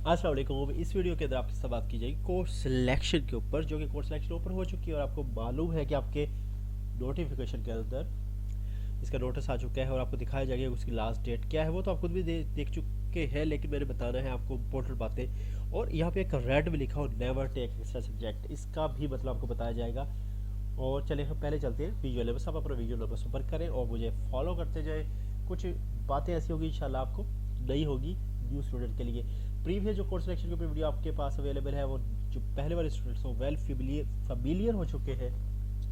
अस्सलाम वालेकुम। इस वीडियो के अंदर आपके साथ बात की जाएगी कोर्स सिलेक्शन के ऊपर, जो कि कोर्स सिलेक्शन ओपन हो चुकी है और आपको मालूम है कि आपके नोटिफिकेशन के अंदर इसका नोटिस आ चुका है और आपको दिखाया जाएगा उसकी लास्ट डेट क्या है। वो तो आप खुद भी देख चुके हैं, लेकिन मैंने बताना है आपको इंपॉर्टेंट बातें। और यहाँ पे एक रेड में लिखा हो नेवर टेक एक्स्ट्रा सब्जेक्ट, इसका भी मतलब आपको बताया जाएगा। और चले हम पहले चलते हैं वीडियो लेवल। आप अपना वीडियो लेवल संपर्क करें और मुझे फॉलो करते जाए। कुछ बातें ऐसी होगी इंशाल्लाह आपको नहीं होगी न्यू स्टूडेंट के लिए। प्रीवियस जो कोर्स सिलेक्शन के ऊपर वीडियो आपके पास अवेलेबल है, वो जो पहले वाले स्टूडेंट्स हो वेल फेमिलियर हो चुके हैं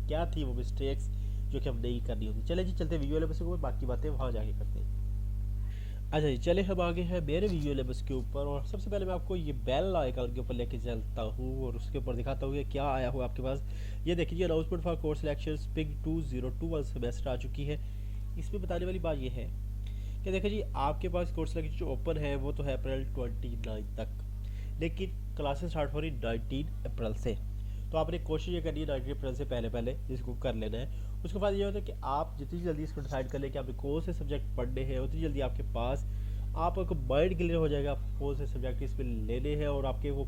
क्या थी वो मिस्टेक्स जो कि हम नहीं करनी होती। चले जी चलते वीडियो लेवल के ऊपर, बाकी बातें वहाँ जाके करते हैं। अच्छा जी, चले हम आगे हैं मेरे वीडियो लेवल्स के ऊपर। और सबसे पहले मैं आपको ये बेल आइकन के ऊपर लेके चलता हूँ और उसके ऊपर दिखाता हूँ कि क्या आया हुआ आपके पास। ये देखिए, announcement for course selection spring 2021 semester आ चुकी है। इसमें बताने वाली बात ये है कि देखिए जी, आपके पास कोर्स सिलेक्शन जो ओपन है वो तो है अप्रैल 29 तक, लेकिन क्लासेस स्टार्ट हो रही 19 अप्रैल से। तो आपने कोशिश ये करनी है 19 अप्रैल से पहले पहले इसको कर लेना है। उसके बाद ये होता है कि आप जितनी जल्दी इसको डिसाइड कर लें कि आपने कौन से सब्जेक्ट पढ़ने हैं, उतनी जल्दी आपके पास आपको माइंड क्लियर हो जाएगा आप कौन से सब्जेक्ट इसमें लेने हैं। और आपके वो,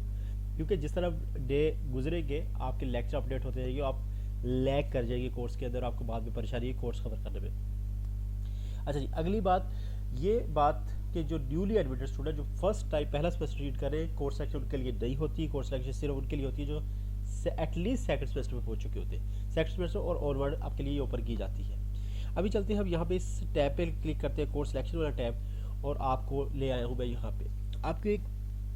क्योंकि जिस तरह डे गुजरेंगे आपके लेक्चर अपडेट होते जाएंगे, आप लैग कर जाएंगे कोर्स के अंदर, आपको बाद में परेशानी है कोर्स कवर करने में। अच्छा जी, अगली बात ये बात कि जो न्यूली एडमिटेड स्टूडेंट जो फर्स्ट टाइम पहला सेमेस्टर रीड करें, कोर्स सिलेक्शन उनके लिए नहीं होती। कोर्स सिलेक्शन सिर्फ उनके लिए होती है जो एटलीस्ट सेकंड सेमेस्टर में पहुंच चुके होते हैं। सेकंड सेमेस्टर और ऑनवर्ड आपके लिए ओपन की जाती है। अभी चलते हैं हम यहाँ पे इस टैब पे क्लिक करते हैं, कोर्स सिलेक्शन वाला टैब, और आपको ले आया हूँ मैं यहाँ पे। आपको एक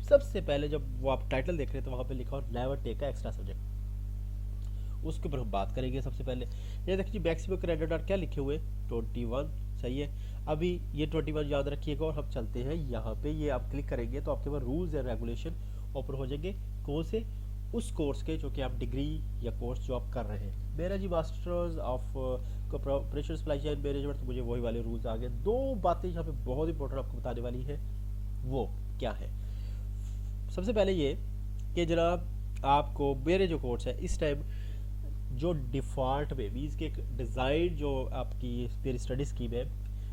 सबसे पहले जब वो आप टाइटल देख रहे हैं तो वहाँ पे लिखा हो नेवर टेक एक्स्ट्रा सब्जेक्ट, उसके ऊपर हम बात करेंगे। सबसे पहले ये देखिए मैक्सिमम क्रेडिट आर क्या लिखे हुए 21, सही है। अभी ये 21 याद रखिएगा। और हम चलते हैं यहाँ पे, ये आप क्लिक करेंगे तो आपके पास रूल्स एंड रेगुलेशन ओपन हो जाएंगे। कौन से? उस कोर्स के जो कि आप डिग्री या कोर्स जो आप कर रहे हैं। मेरा जी masters of operation supply chain management, तो मुझे वही वाले रूल्स आ गए। दो बातें यहाँ पे बहुत इंपॉर्टेंट आपको बताने वाली है, वो क्या है। सबसे पहले ये कि जनाब आपको मेरे जो कोर्स है इस टाइम जो डिफ़ॉल्ट में मीन्स के डिज़ाइन जो आपकी मेरी स्टडी स्कीम है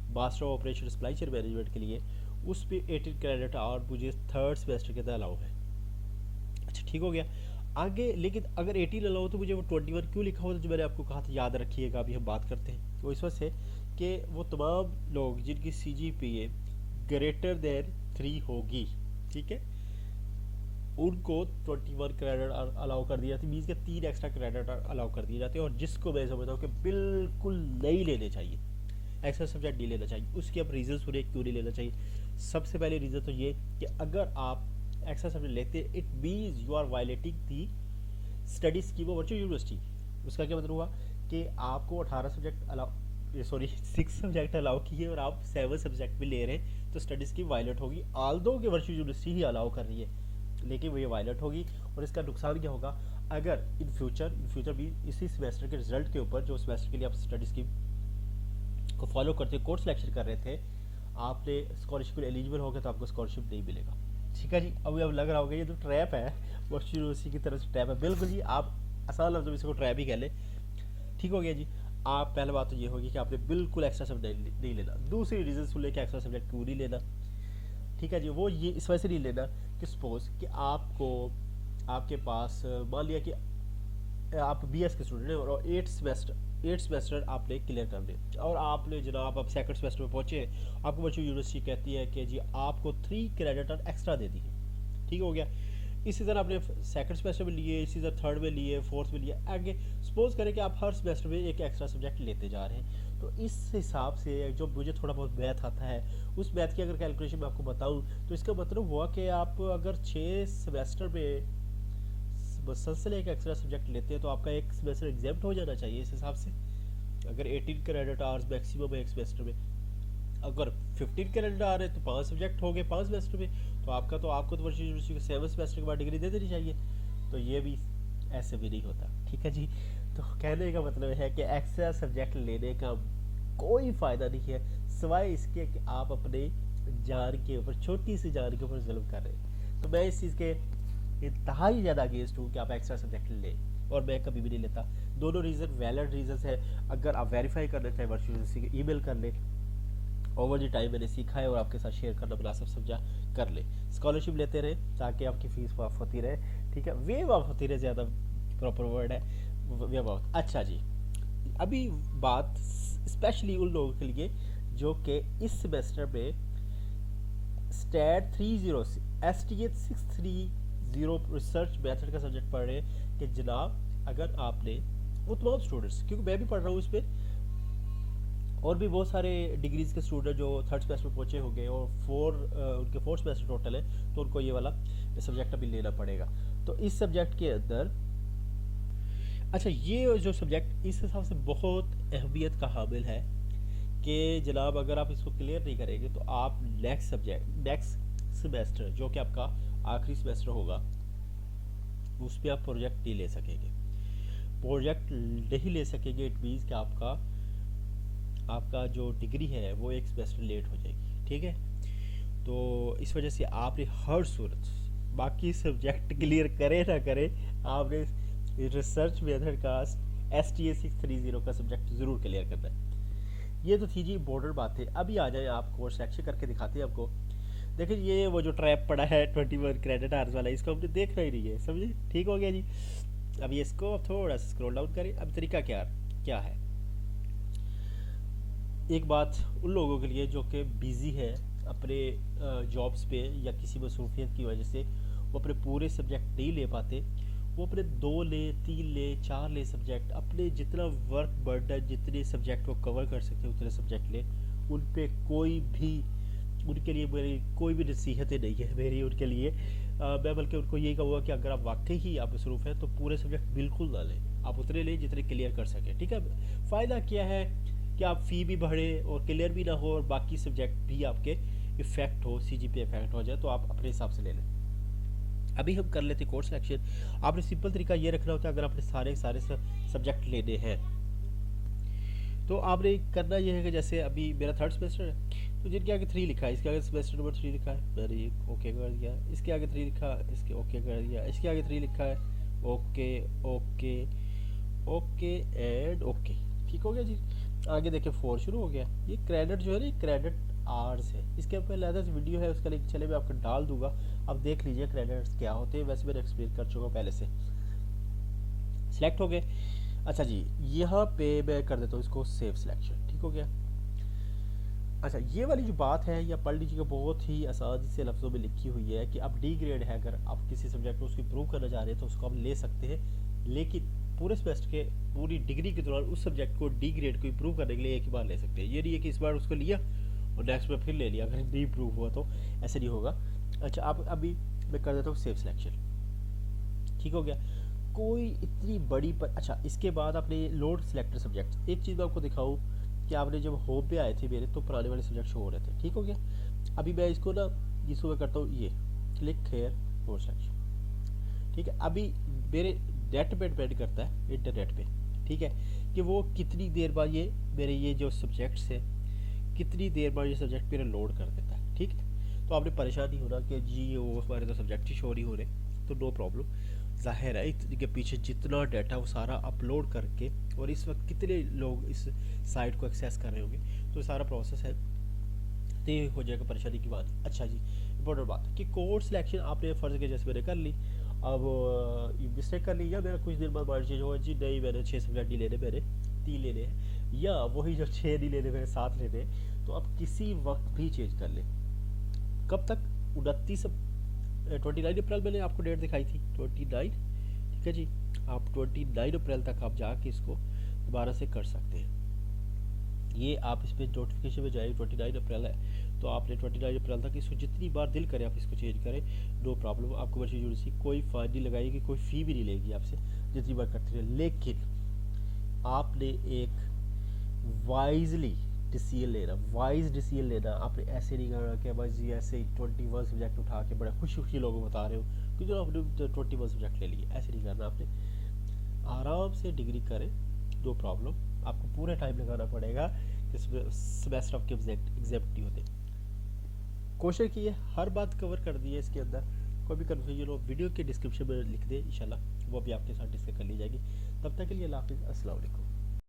master of operation supply chain management के लिए, उस पर 18 क्रेडिट और मुझे थर्ड सेमेस्टर के अंदर अलाउ है। अच्छा ठीक हो गया आगे। लेकिन अगर 18 अलाउ तो मुझे वो 21 क्यों लिखा होता जो मैंने आपको कहा था, याद रखिएगा। अभी हम बात करते हैं वो इस वजह से कि वो तमाम लोग जिनकी CGPA ग्रेटर देन 3 होगी, ठीक है, उनको 21 क्रेडिट अलाउ कर दिया जाती है। मीन्स के 3 एक्स्ट्रा क्रेडिट अलाउ कर दिए जाते हैं। और जिसको मैं समझता हूँ कि बिल्कुल नहीं लेने चाहिए, एक्स्ट्रा सब्जेक्ट नहीं लेना चाहिए, उसके अब रीज़न सुनिए क्यों नहीं लेना चाहिए। सबसे पहले रीज़न तो ये कि अगर आप एक्स्ट्रा सब्जेक्ट लेते हैं, it means you are violating the study scheme of virtual university. उसका क्या मतलब हुआ कि आपको 18 subject allow, sorry 6 subject allow किए और आप 7 सब्जेक्ट भी ले रहे हैं, तो स्टडी स्कीम वायलेट होगी। आल्दो कि वर्चुअल यूनिवर्सिटी ही अलाउ कर रही है, लेकिन वो ये वायलेट होगी। और इसका नुकसान क्या होगा, अगर इन फ्यूचर भी इसी सेमेस्टर के रिजल्ट के ऊपर, जो सेमेस्टर के लिए आप स्टडी स्कीम को फॉलो करते हैं, कोर्स सिलेक्शन कर रहे थे, आपने स्कॉलरशिप के लिए एलिजिबल हो गए तो आपको स्कॉलरशिप नहीं मिलेगा। ठीक है जी। अभी अब लग रहा होगा ये तो ट्रैप है, वर्चुअल यूनिवर्सिटी की तरफ से ट्रैप है। बिल्कुल जी, आप आसान लफ्ज़ों में इसको ट्रैप ही कह लें। ठीक हो गया जी। आप पहले बात तो ये होगी कि आपने बिल्कुल एक्स्ट्रा सब्जेक्ट नहीं लेना। दूसरी रीज़न सुन ले कि एक्स्ट्रा सब्जेक्ट क्यों नहीं लेना, ठीक है जी, वो ये इस वजह से नहीं लेना कि सपोज कि आपको आपके पास मान लिया कि आप BS के स्टूडेंट हैं और 8 सेमेस्टर आपने क्लियर कर दिए और आपने जनाब आप सेकंड सेमेस्टर में पहुंचे, आपको वर्चुअल यूनिवर्सिटी कहती है कि जी आपको 3 क्रेडिट एक्स्ट्रा दे दिए। ठीक हो गया। इसी तरह आपने सेकंड सेमेस्टर में लिए, इसी तरह थर्ड में लिए, फोर्थ में लिए, आगे सपोज करें कि आप हर सेमेस्टर में एक एक्स्ट्रा सब्जेक्ट लेते जा रहे हैं। तो इस हिसाब से जो मुझे थोड़ा बहुत मैथ आता है, उस मैथ की अगर कैलकुलेशन मैं आपको बताऊं तो इसका मतलब हुआ कि आप अगर 6 सेमेस्टर में मुसलसल एक एक्स्ट्रा सब्जेक्ट लेते हैं तो आपका एक सेमेस्टर एग्जाम्प्ट हो जाना चाहिए इस हिसाब से। अगर 18 क्रेडिट आवर्स मैक्सिमम है एक सेमेस्टर में, अगर 15 क्रेडिट आ रहे हैं तो 5 सब्जेक्ट हो गए 5 सेमेस्टर में, तो आपको तो वर्चुअल यूनिवर्सिटी को 7 सेमेस्टर के बाद डिग्री दे देनी चाहिए। तो ये भी ऐसे भी नहीं होता। ठीक है जी। तो कहने का मतलब है कि एक्स्ट्रा सब्जेक्ट लेने का कोई फ़ायदा नहीं है, सिवाय इसके कि आप अपने जान के ऊपर, छोटी सी जान के ऊपर जुल्म कर रहे हैं। तो मैं इस चीज़ के इंतहाई ज़्यादा अगेंस्ट हूँ कि आप एक्स्ट्रा सब्जेक्ट लें, और मैं कभी भी नहीं लेता। दोनों रीज़न वैलिड रीजन है। अगर आप वेरीफाई करना चाहें वर्चुअल यूनिवर्सिटी ईमेल कर लें ओवर द टाइम मैंने सीखा है और आपके साथ शेयर करना मुनासिब समझा, कर ले। स्कॉलरशिप लेते रहे ताकि आपकी फ़ीस माफ़ होती रहे, ठीक है, वेव ऑफ होती रहे, ज़्यादा प्रॉपर वर्ड है, वेव ऑफ। अच्छा जी, अभी बात स्पेशली उन लोगों के लिए जो कि इस सेमेस्टर में स्टैट 30 STA 630 रिसर्च मेथड का सब्जेक्ट पढ़ रहे हैं कि जनाब अगर आपने, वो तमाम स्टूडेंट्स, क्योंकि मैं भी पढ़ रहा हूँ इसमें, और भी बहुत सारे डिग्रीज के स्टूडेंट जो थर्ड सेमेस्टर में पहुँचे होंगे और उनके फोर्थ सेमेस्टर टोटल है, तो उनको ये वाला सब्जेक्ट अभी लेना पड़ेगा। तो इस सब्जेक्ट के अंदर, अच्छा, ये जो सब्जेक्ट इस हिसाब से बहुत अहमियत का हामिल है कि जनाब अगर आप इसको क्लियर नहीं करेंगे तो आप नेक्स्ट सेमेस्टर जो कि आपका आखिरी सेमेस्टर होगा उस पर आप प्रोजेक्ट नहीं ले सकेंगे। प्रोजेक्ट नहीं ले सकेंगे इट मीन्स कि आपका जो डिग्री है वो एक सेमेस्टर लेट हो जाएगी, ठीक है। तो इस वजह से आपने हर सूरत, बाकी सब्जेक्ट क्लियर करे ना करे, आपने रिसर्च मेथड का STA 630 का सब्जेक्ट ज़रूर क्लियर करना है। ये तो थी जी बॉर्डर बातें। अभी आ जाए आप कोर्स सेलेक्शन करके दिखाते हैं आपको। देखिए ये वो जो ट्रैप पड़ा है 21 क्रेडिट आवर्स वाला, इसको हमने देखना ही नहीं है, समझे, ठीक हो गया जी। अब ये इसको थोड़ा सा स्क्रॉल डाउन करें। अब तरीका क्या है। एक बात उन लोगों के लिए जो कि बिज़ी है अपने जॉब्स पे या किसी मसरूफियत की वजह से वो अपने पूरे सब्जेक्ट नहीं ले पाते, वो अपने 2 ले, 3 ले, 4 ले सब्जेक्ट, अपने जितना वर्क बर्डन, जितने सब्जेक्ट को कवर कर सकते हैं उतने सब्जेक्ट ले। उन पे उनके लिए मेरी कोई भी नसीहतें नहीं है मेरी उनके लिए। मैं बल्कि उनको यही कहूँगा कि अगर आप वाकई ही आप मसरूफ़ हैं तो पूरे सब्जेक्ट बिल्कुल ना लें, आप उतने लें जितने क्लियर कर सकें, ठीक है। फ़ायदा क्या है कि आप फ़ी भी बढ़े और क्लियर भी ना हो और बाकी सब्जेक्ट भी आपके इफ़ेक्ट हो, CGPA इफेक्ट हो जाए, तो आप अपने हिसाब से ले लें। अभी हम कर लेते कोर्स सिलेक्शन। आपने सिंपल तरीका ये रखना होता है, अगर आपने सारे सब्जेक्ट लेने हैं तो आपने करना ये है कि जैसे अभी मेरा थर्ड सेमेस्टर है तो जिनके आगे 3 लिखा है, इसके आगे सेमेस्टर नंबर 3 लिखा है, मैंने ये ओके कर दिया। इसके आगे 3 लिखा है, इसके ओके कर दिया। इसके आगे 3 लिखा है, okay okay okay and okay, ठीक हो गया जी। आगे देखिए 4 शुरू हो गया। ये क्रेडिट जो है ना, क्रेडिट आवर्स है, इसके ऊपर अलग वीडियो है, उसका लिंक चले मैं आपको डाल दूंगा, अब देख लीजिए क्रेडिट्स क्या होते हैं। वैसे मैंने एक्सप्लेन कर चुका पहले से। सिलेक्ट हो गए। अच्छा जी, यहाँ पे मैं कर देता हूँ इसको सेव सिलेक्शन, ठीक हो गया। अच्छा, ये वाली जो बात है या पढ़ लीजिएगा, बहुत ही आसानी से लफ्ज़ों में लिखी हुई है कि अब डी ग्रेड है, अगर आप किसी सब्जेक्ट को उसको इम्प्रूव करना चाह रहे हैं तो उसको आप ले सकते हैं, लेकिन पूरे सेमेस्टर के पूरी डिग्री के दौरान उस सब्जेक्ट को डी ग्रेड को इम्प्रूव करने के लिए एक ही बार ले सकते हैं। ये नहीं है कि इस बार उसको लिया और नेक्स्ट में फिर ले लिया, अगर नहीं इम्प्रूव हुआ तो ऐसे नहीं होगा। अच्छा, आप अभी मैं कर देता हूँ सेव सिलेक्शन, ठीक हो गया। कोई इतनी बड़ी अच्छा, इसके बाद आपने लोड सिलेक्टर सब्जेक्ट, एक चीज़ मैं आपको दिखाऊँ कि आपने जब होम पे आए थे मेरे तो पुराने वाले सब्जेक्ट शो हो रहे थे, ठीक हो गया। अभी मैं इसको ना जिसको मैं करता हूँ ये क्लिक हेयर कोर्स सेलेक्शन, ठीक है। अभी मेरे नेट पे डिपेंड करता है, इंटरनेट पे, ठीक है, कि वो कितनी देर बाद ये मेरे ये जो सब्जेक्ट्स है कितनी देर बाद ये सब्जेक्ट मेरा लोड कर देता है, ठीक है। तो आपने परेशान नहीं होना कि जी वो हमारे तो सब्जेक्ट ही शो नहीं हो रहे, तो नो प्रॉब्लम। ज़ाहिर है इनके पीछे जितना डाटा वो सारा अपलोड करके, और इस वक्त कितने लोग इस साइट को एक्सेस कर रहे होंगे, तो सारा प्रोसेस है, तो ये हो जाएगा परेशानी की बात। अच्छा जी, इम्पोर्टेंट बात कि कोर्स सिलेक्शन आपने फ़र्ज़ के जैसे मैंने कर ली, अब मिस्टेक कर ली, या मेरा कुछ दिन बाद माइंड चेंज हुआ जी नहीं मैंने 6 सब्जेक्ट नहीं लेने, मैंने 3 लेने हैं, या वही जो 6 नहीं लेने मैंने 7 लेने, तो आप किसी वक्त भी चेंज कर लें। कब तक? 29 अप्रैल मैंने आपको डेट दिखाई थी, 29, ठीक है जी। आप 29 अप्रैल तक आप जाके इसको दोबारा से कर सकते हैं। ये आप इस पर नोटिफिकेशन में जाए, 29 अप्रैल है तो आपने 29 अप्रैल तक इसको जितनी बार दिल करे आप इसको चेंज करें, नो प्रॉब्लम। आपको वर्चुअल यूनिवर्सिटी कोई फाइन नहीं लगाएगी, कोई फ़ी भी नहीं लेगी आपसे, जितनी बार करते रहे। लेकिन आपने एक वाइजली डिसीजन लेना, आपने ऐसे नहीं करना कि बस जी ऐसे ही 21 सब्जेक्ट उठा के बड़े खुशी खुशी लोगों को बता रहे हो कि जो आपने 21 सब्जेक्ट ले लिए, ऐसे नहीं करना। आपने आराम से डिग्री करें, नो प्रॉब्लम। आपको पूरा टाइम लगाना पड़ेगा कि सेमेस्टर आपके एग्जैक्ट नहीं होते। कोशिश कीजिए, हर बात कवर कर दी है इसके अंदर। कोई भी कन्फ्यूजन हो वीडियो के डिस्क्रिप्शन में लिख दें, इंशाल्लाह वो भी आपके साथ डिस्कस कर ली जाएगी। तब तक के लिए अल्लाह हाफिज़, अस्सलाम वालेकुम।